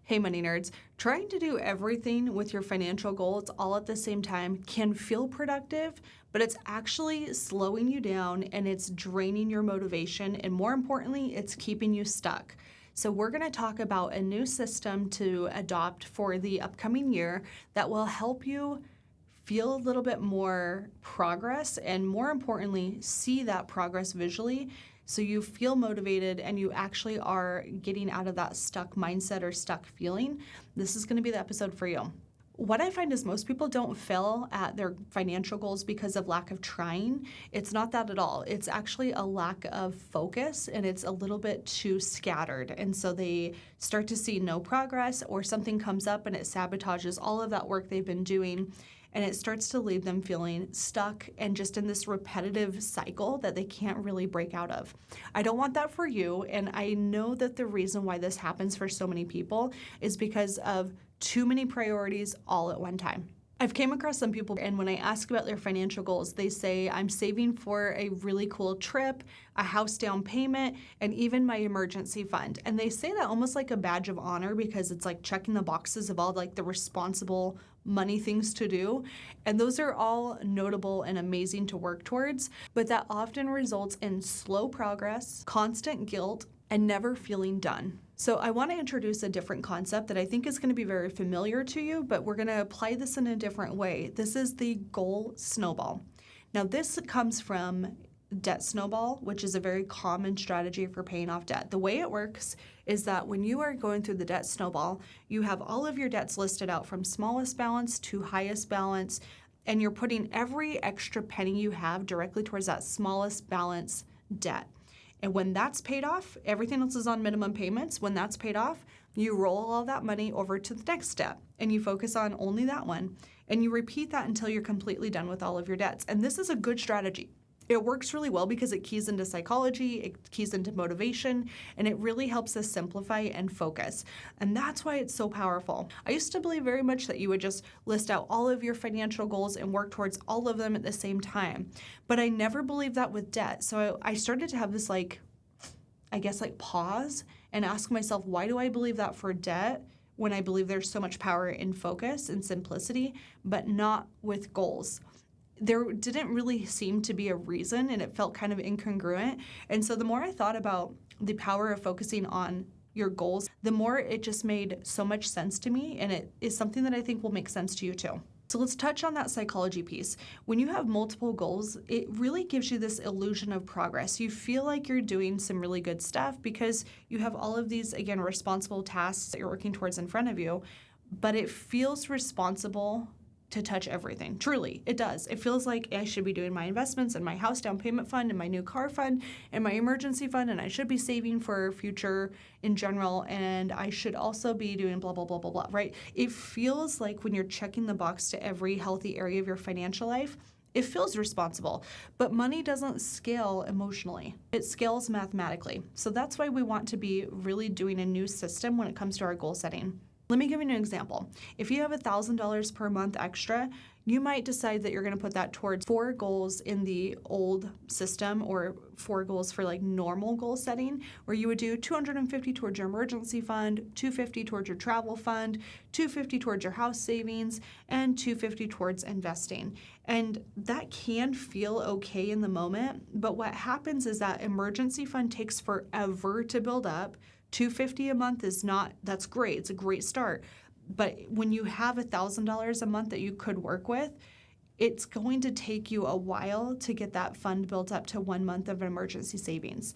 Hey money nerds, trying to do everything with your financial goals all at the same time can feel productive, but it's actually slowing you down and it's draining your motivation, and more importantly, it's keeping you stuck. So we're going to talk about a new system to adopt for the upcoming year that will help you feel a little bit more progress and, more importantly, see that progress visually so you feel motivated and you actually are getting out of that stuck mindset or stuck feeling. This is going to be the episode for you. What I find is most people don't fail at their financial goals because of lack of trying. It's not that at all. It's actually a lack of focus, and it's a little bit too scattered. And so they start to see no progress, or something comes up and it sabotages all of that work they've been doing. And it starts to leave them feeling stuck and just in this repetitive cycle that they can't really break out of. I don't want that for you. And I know that the reason why this happens for so many people is because of too many priorities all at one time. I've came across some people, and when I ask about their financial goals, they say, I'm saving for a really cool trip, a house down payment, and even my emergency fund. And they say that almost like a badge of honor because it's like checking the boxes of all like the responsible money things to do. And those are all notable and amazing to work towards, but that often results in slow progress, constant guilt, and never feeling done. So I want to introduce a different concept that I think is going to be very familiar to you, but we're going to apply this in a different way. This is the Goal Snowball. Now this comes from Debt Snowball, which is a very common strategy for paying off debt. The way it works is that when you are going through the Debt Snowball, you have all of your debts listed out from smallest balance to highest balance, and you're putting every extra penny you have directly towards that smallest balance debt. And when that's paid off, everything else is on minimum payments. When that's paid off, you roll all that money over to the next step and you focus on only that one. And you repeat that until you're completely done with all of your debts. And this is a good strategy. It works really well because it keys into psychology, it keys into motivation, and it really helps us simplify and focus. And that's why it's so powerful. I used to believe very much that you would just list out all of your financial goals and work towards all of them at the same time. But I never believed that with debt. So I started to have this pause and ask myself, why do I believe that for debt when I believe there's so much power in focus and simplicity, but not with goals? There didn't really seem to be a reason, and it felt kind of incongruent. And so the more I thought about the power of focusing on your goals, the more it just made so much sense to me, and it is something that I think will make sense to you too. So let's touch on that psychology piece. When you have multiple goals, it really gives you this illusion of progress. You feel like you're doing some really good stuff because you have all of these, again, responsible tasks that you're working towards in front of you, but it feels responsible to touch everything. Truly, it does. It feels like I should be doing my investments and my house down payment fund and my new car fund and my emergency fund, and I should be saving for future in general, and I should also be doing blah, blah, blah, blah, blah, right? It feels like when you're checking the box to every healthy area of your financial life, it feels responsible, but money doesn't scale emotionally. It scales mathematically. So that's why we want to be really doing a new system when it comes to our goal setting. Let me give you an example. If you have $1,000 per month extra, you might decide that you're going to put that towards 4 goals in the old system, or 4 goals for like normal goal setting, where you would do $250 towards your emergency fund, $250 towards your travel fund, $250 towards your house savings, and $250 towards investing. And that can feel okay in the moment, but what happens is that emergency fund takes forever to build up. $250 a month is not, that's great. It's a great start. But when you have $1,000 a month that you could work with, it's going to take you a while to get that fund built up to 1 month of emergency savings.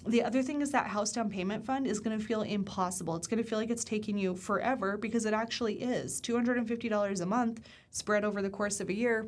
The other thing is that house down payment fund is going to feel impossible. It's going to feel like it's taking you forever, because it actually is. $250 a month spread over the course of a year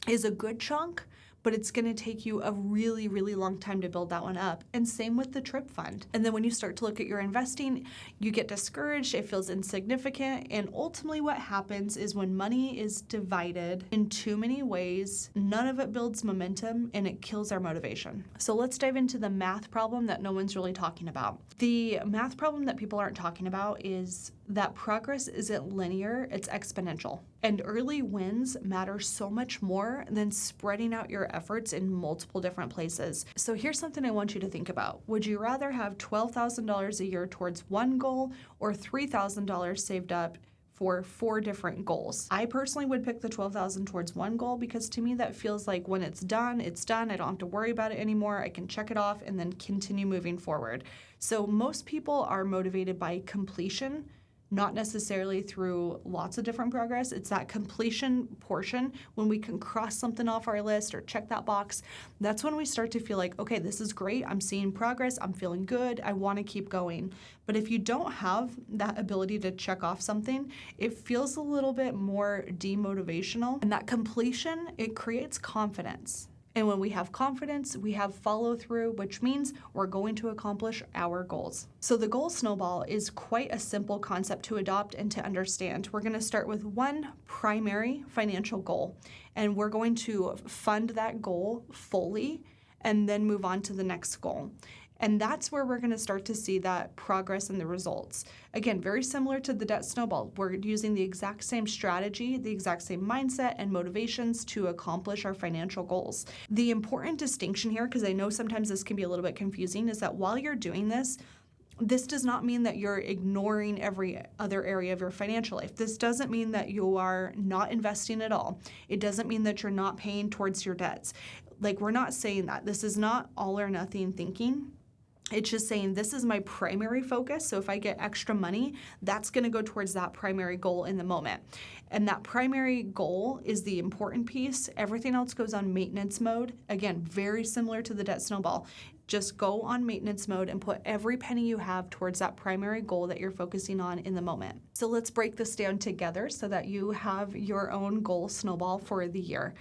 is a good chunk, but it's going to take you a really, really long time to build that one up. And same with the trip fund. And then when you start to look at your investing, you get discouraged, it feels insignificant, and ultimately what happens is when money is divided in too many ways, none of it builds momentum and it kills our motivation. So let's dive into the math problem that no one's really talking about. The math problem that people aren't talking about is that progress isn't linear, it's exponential. And early wins matter so much more than spreading out your efforts in multiple different places. So here's something I want you to think about. Would you rather have $12,000 a year towards one goal or $3,000 saved up for 4 different goals? I personally would pick the $12,000 towards one goal because to me that feels like when it's done, it's done. I don't have to worry about it anymore. I can check it off and then continue moving forward. So most people are motivated by completion, not necessarily through lots of different progress. It's that completion portion when we can cross something off our list or check that box. That's when we start to feel like, okay, this is great. I'm seeing progress. I'm feeling good. I want to keep going. But if you don't have that ability to check off something, it feels a little bit more demotivational. And that completion, it creates confidence. And when we have confidence, we have follow through, which means we're going to accomplish our goals. So the goal snowball is quite a simple concept to adopt and to understand. We're going to start with one primary financial goal, and we're going to fund that goal fully and then move on to the next goal. And that's where we're going to start to see that progress and the results. Again, very similar to the debt snowball. We're using the exact same strategy, the exact same mindset and motivations to accomplish our financial goals. The important distinction here, because I know sometimes this can be a little bit confusing, is that while you're doing this does not mean that you're ignoring every other area of your financial life. This doesn't mean that you are not investing at all. It doesn't mean that you're not paying towards your debts. Like, we're not saying that. This is not all or nothing thinking. It's just saying this is my primary focus. So if I get extra money, that's going to go towards that primary goal in the moment. And that primary goal is the important piece. Everything else goes on maintenance mode. Again, very similar to the debt snowball. Just go on maintenance mode and put every penny you have towards that primary goal that you're focusing on in the moment. So let's break this down together so that you have your own goal snowball for the year.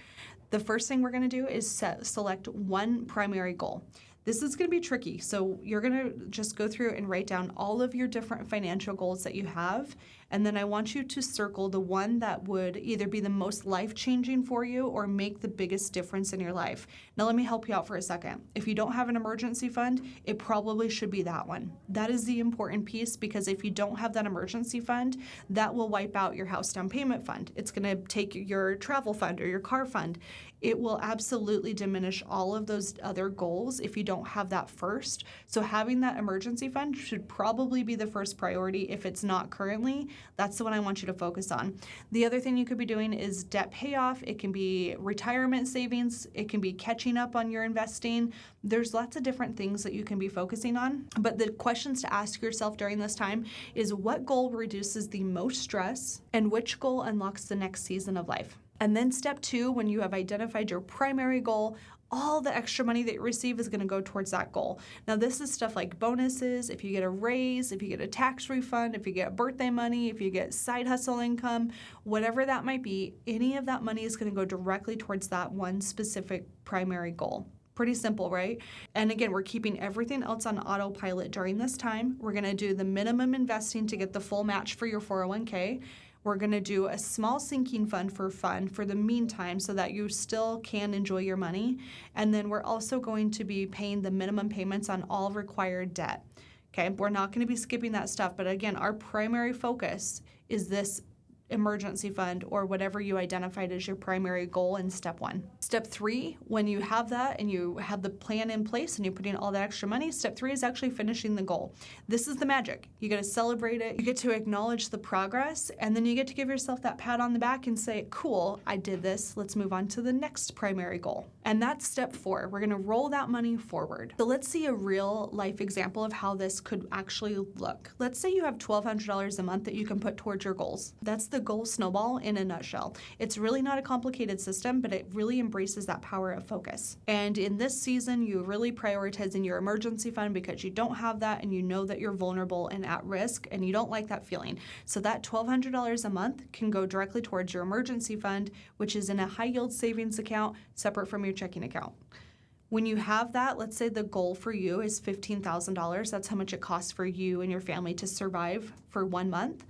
The first thing we're going to do is select one primary goal. This is going to be tricky, so you're going to just go through and write down all of your different financial goals that you have, and then I want you to circle the one that would either be the most life-changing for you or make the biggest difference in your life. Now let me help you out for a second. If you don't have an emergency fund, it probably should be that one. That is the important piece, because if you don't have that emergency fund, that will wipe out your house down payment fund. It's going to take your travel fund or your car fund. It will absolutely diminish all of those other goals if you don't have that first. So having that emergency fund should probably be the first priority. If it's not currently, that's the one I want you to focus on. The other thing you could be doing is debt payoff. It can be retirement savings. It can be catching up on your investing. There's lots of different things that you can be focusing on. But the questions to ask yourself during this time is, what goal reduces the most stress and which goal unlocks the next season of life? And then step 2, when you have identified your primary goal, all the extra money that you receive is going to go towards that goal. Now, this is stuff like bonuses, if you get a raise, if you get a tax refund, if you get birthday money, if you get side hustle income, whatever that might be, any of that money is going to go directly towards that one specific primary goal. Pretty simple, right? And again, we're keeping everything else on autopilot during this time. We're going to do the minimum investing to get the full match for your 401k. We're going to do a small sinking fund for fun for the meantime so that you still can enjoy your money. And then we're also going to be paying the minimum payments on all required debt. Okay, we're not going to be skipping that stuff. But again, our primary focus is this emergency fund or whatever you identified as your primary goal in step 1. Step 3, when you have that and you have the plan in place and you're putting all that extra money, step 3 is actually finishing the goal. This is the magic. You get to celebrate it, you get to acknowledge the progress, and then you get to give yourself that pat on the back and say, cool, I did this. Let's move on to the next primary goal. And that's step 4. We're going to roll that money forward. So let's see a real life example of how this could actually look. Let's say you have $1,200 a month that you can put towards your goals. That's the Goal Snowball in a nutshell. It's really not a complicated system, but it really embraces that power of focus. And in this season, you're really prioritizing your emergency fund because you don't have that and you know that you're vulnerable and at risk and you don't like that feeling. So that $1,200 a month can go directly towards your emergency fund, which is in a high yield savings account separate from your checking account. When you have that, let's say the goal for you is $15,000. That's how much it costs for you and your family to survive for 1 month.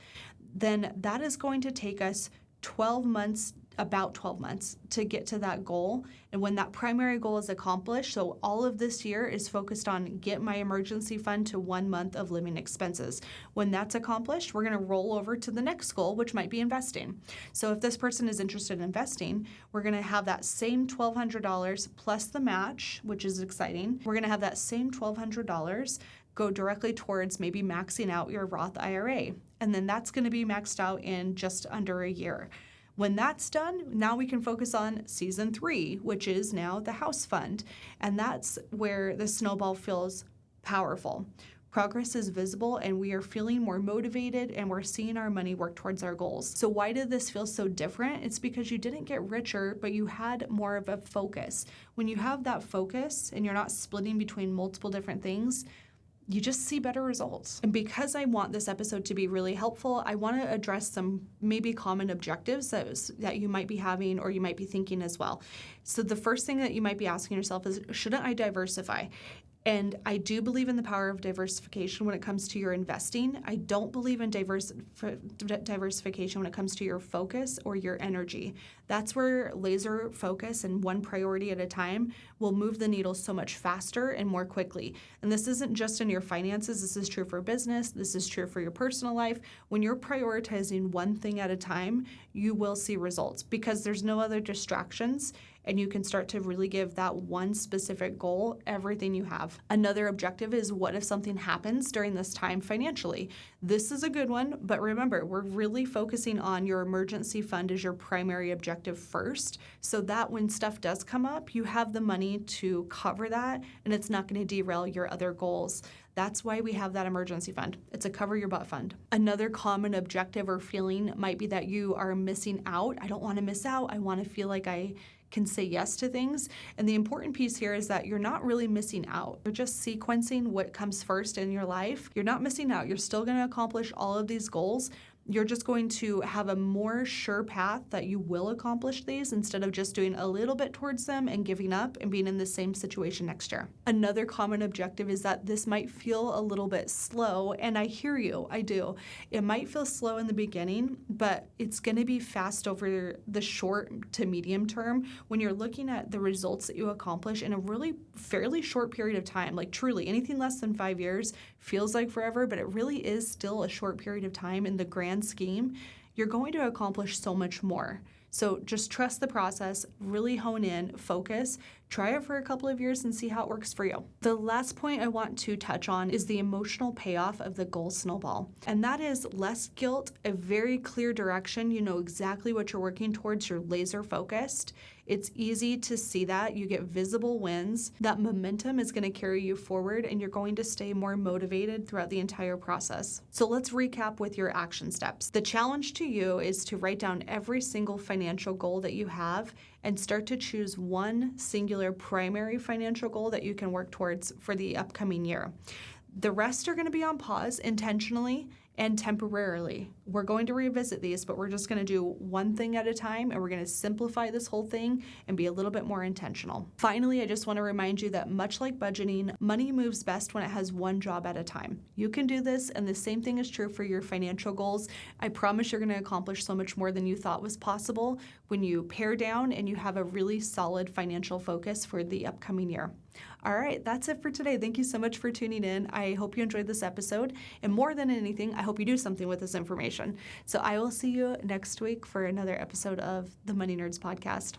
Then that is going to take us 12 months about 12 months to get to that goal. And when that primary goal is accomplished, so all of this year is focused on get my emergency fund to 1 month of living expenses. When that's accomplished, we're going to roll over to the next goal, which might be investing. So if this person is interested in investing, we're going to have that same $1,200 plus the match, which is exciting. We're going to have that same $1,200 go directly towards maybe maxing out your Roth IRA. And then that's going to be maxed out in just under a year. When that's done, now we can focus on season 3, which is now the house fund. And that's where the snowball feels powerful. Progress is visible and we are feeling more motivated and we're seeing our money work towards our goals. So why did this feel so different? It's because you didn't get richer, but you had more of a focus. When you have that focus and you're not splitting between multiple different things, you just see better results. And because I want this episode to be really helpful, I want to address some maybe common objectives that you might be having or you might be thinking as well. So the first thing that you might be asking yourself is, shouldn't I diversify? And I do believe in the power of diversification when it comes to your investing. I don't believe in diversification when it comes to your focus or your energy. That's where laser focus and one priority at a time will move the needle so much faster and more quickly. And this isn't just in your finances. This is true for business. This is true for your personal life. When you're prioritizing one thing at a time, you will see results because there's no other distractions. And you can start to really give that one specific goal everything you have. Another objective is, what if something happens during this time financially? This is a good one, but remember, we're really focusing on your emergency fund as your primary objective first, so that when stuff does come up, you have the money to cover that and it's not going to derail your other goals. That's why we have that emergency fund. It's a cover your butt fund. Another common objective or feeling might be that you are missing out. I don't want to miss out. I want to feel like I can say yes to things. And the important piece here is that you're not really missing out. You're just sequencing what comes first in your life. You're not missing out. You're still going to accomplish all of these goals. You're just going to have a more sure path that you will accomplish these instead of just doing a little bit towards them and giving up and being in the same situation next year. Another common objective is that this might feel a little bit slow, and I hear you, I do. It might feel slow in the beginning, but it's going to be fast over the short to medium term when you're looking at the results that you accomplish in a really fairly short period of time. Like truly, anything less than 5 years feels like forever, but it really is still a short period of time in the grand scheme. You're going to accomplish so much more. So just trust the process, really hone in, focus, try it for a couple of years and see how it works for you. The last point I want to touch on is the emotional payoff of the Goal Snowball. And that is less guilt, a very clear direction. You know exactly what you're working towards. You're laser focused. It's easy to see that. You get visible wins. That momentum is going to carry you forward and you're going to stay more motivated throughout the entire process. So let's recap with your action steps. The challenge to you is to write down every single financial goal that you have and start to choose one singular primary financial goal that you can work towards for the upcoming year. The rest are going to be on pause intentionally and temporarily. We're going to revisit these, but we're just going to do one thing at a time and we're going to simplify this whole thing and be a little bit more intentional. Finally, I just want to remind you that much like budgeting, money moves best when it has one job at a time. You can do this, and the same thing is true for your financial goals. I promise you're going to accomplish so much more than you thought was possible when you pare down and you have a really solid financial focus for the upcoming year. All right, that's it for today. Thank you so much for tuning in. I hope you enjoyed this episode, and more than anything, I hope you do something with this information. So I will see you next week for another episode of the Money Nerds podcast.